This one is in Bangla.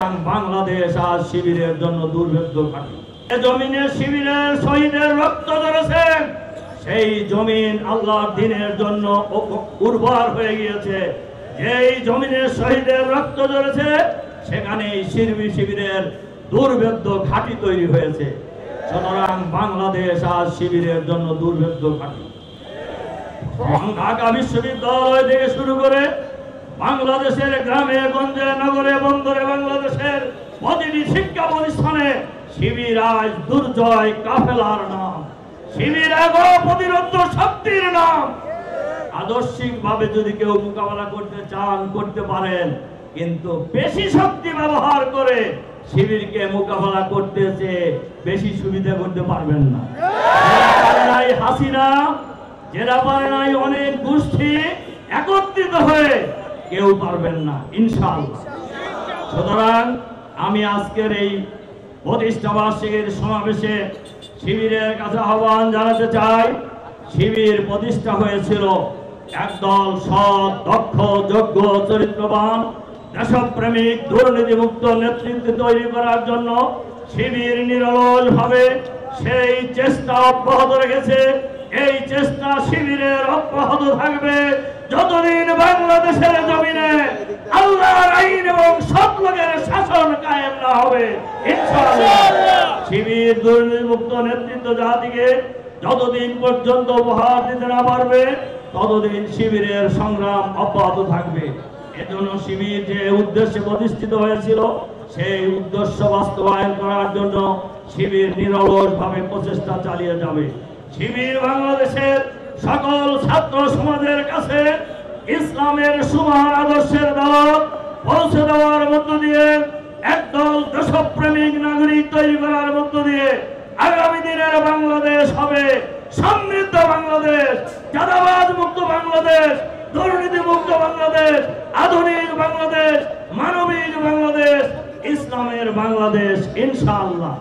বাংলাদেশ আজ শিবিরের জন্য দুর্ভিক্ষ ঘটে। জমিনে শিবিরের শহীদের রক্ত ঝরেছে, সেই জমিন আল্লাহর দ্বীনের জন্য উর্বর হয়ে গিয়েছে। যেই জমিনে শহীদের রক্ত ঝরেছে সেখানেই শিবিরের দুর্ভেদ্য ঘাঁটি তৈরি হয়েছে। সুতরাং বাংলাদেশ আজ শিবিরের জন্য দুর্ভেদ্য ঘাঁটি। ঢাকা বিশ্ববিদ্যালয় থেকে শুরু করে বাংলাদেশের গ্রামে গঞ্জে নগরে বন্দরে বাংলাদেশের প্রতিটি শিক্ষা প্রতিষ্ঠানে শিবির আজ দুর্জয় কাফেলার নাম, শিবির এক প্রতিরোধ শক্তির নাম। আদর্শিক ভাবে যদি কেউ মোকাবেলা করতে চান করতে পারেন, কিন্তু বেশি শক্তি ব্যবহার করে শিবিরকে মোকাবেলা করতেছে বেশি সুবিধা করতে পারবেন না। হাসিনা যেটা পারে নাই অনেক গোষ্ঠী একত্রিত হয়ে কেউ পারবেন না ইনশাআল্লাহ। সুতরাং আমি আজকের এই প্রতিষ্ঠা বার্ষিকীর সমাবেশে শিবিরের কাছে আহ্বান জানাতে চাই। শিবির প্রতিষ্ঠা হয়েছিল একদল সৎ, দক্ষ, যোগ্য, চরিত্রবান, দেশপ্রেমিক, দুর্নীতিমুক্ত নেতৃত্ব তৈরি করার জন্য। শিবির নিরলসভাবে সেই চেষ্টা অব্যাহত রেখেছে। এই চেষ্টা শিবিরের অব্যাহত থাকবে যতদিন বাংলাদেশের জমিনে আল্লাহর আইন এবং সৎলোকের শাসন কায়েম না হবে ইনশাআল্লাহ। শিবির দুর্নীতিমুক্ত নেতৃত্ব জাতিকে যতদিন পর্যন্ত উপহার দিতে না পারবে ততদিন শিবিরের সংগ্রাম অব্যাহত থাকবে। এজন্য শিবির যে উদ্দেশ্যে প্রতিষ্ঠিত হয়েছিল সেই উদ্দেশ্য বাস্তবায়ন করার জন্য শিবির নিরলসভাবে প্রচেষ্টা চালিয়ে যাবে। শিবির বাংলাদেশের সকল ছাত্র সমাজের কাছে ইসলামের সুমহান আদর্শের দাওয়াত পৌঁছে দেওয়ার মধ্য দিয়ে, একদল দেশপ্রেমিক নাগরিক তৈরি করার মধ্য দিয়ে আগামী দিনের বাংলাদেশ হবে সমৃদ্ধ বাংলাদেশ, চাঁদাবাজ মুক্ত বাংলাদেশ, দুর্নীতি মুক্ত বাংলাদেশ, আধুনিক বাংলাদেশ, মানবিক বাংলাদেশ, ইসলামের বাংলাদেশ ইনশাআল্লাহ।